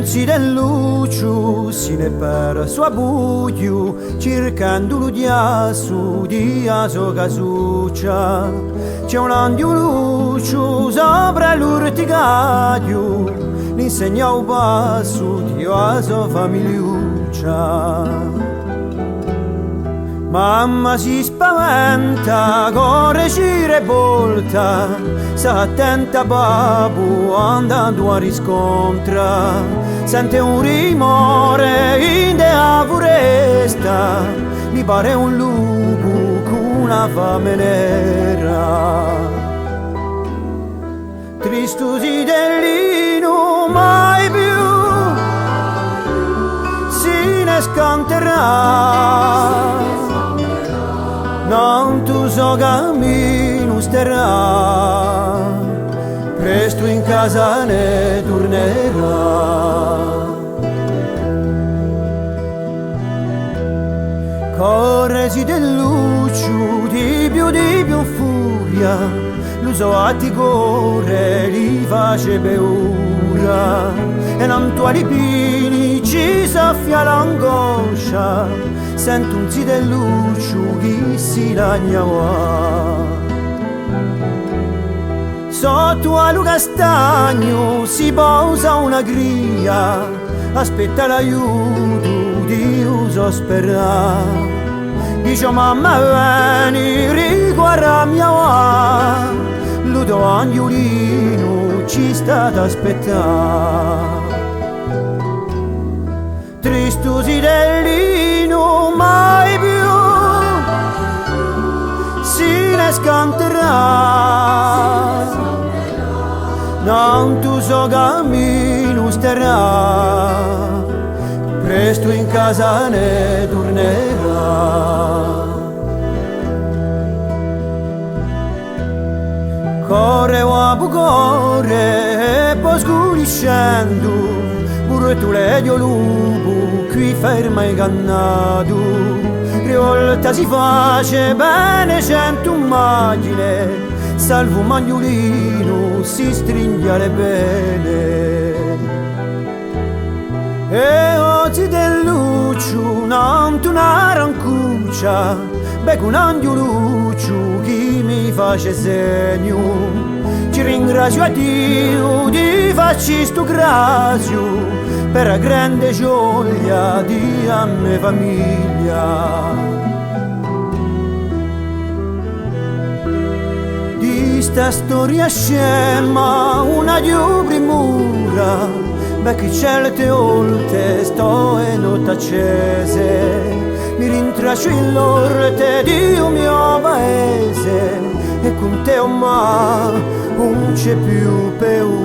si deluccio si ne per sua buio cercando l'udiasso di aso casuccia c'è un angioluccio sopra l'urticaio l'insegna un passo di aso famigliuccia mamma si spaventa, corre ci revolta, s'attenta babbo andando a riscontra, sente un rumore in dea foresta, mi pare un lupo con una fame nera. Tristo si dell'ino mai più si ne scanterà. Non tu so cammino sterrà, presto in casa ne tornerà. Corresi del luccio di più furia, lo so a ti corre, li face beura, e non tu alipini ci soffia l'angoscia, sento un si del luccio che si lagnava. Sotto a lu castagno si posa una gria, aspetta l'aiuto di uso sperare. Dice mamma vieni, riguarda mia va, lo tuo angiolino ci sta ad aspettare. Tristo si dell'ino mai più si ne scanterà, non tu so cammino sterrà, presto in casa ne tornerà. Corre uomo corre e poi scuriscendo, pure tu ledio lupo qui ferma ingannato, rivolta si face bene cento immagine, salvo un magnolino si stringe le pene. E oggi del luccio non tu una rancuccia, becco un angioluccio che mi face segno, ci ringrazio a Dio di farci sto grazio per la grande gioia di a me famiglia. Di sta storia scema una di primura, perché certe volte sto e notte accese, mi rintraccio in l'orte di un mio paese, e con te ma non c'è più paura.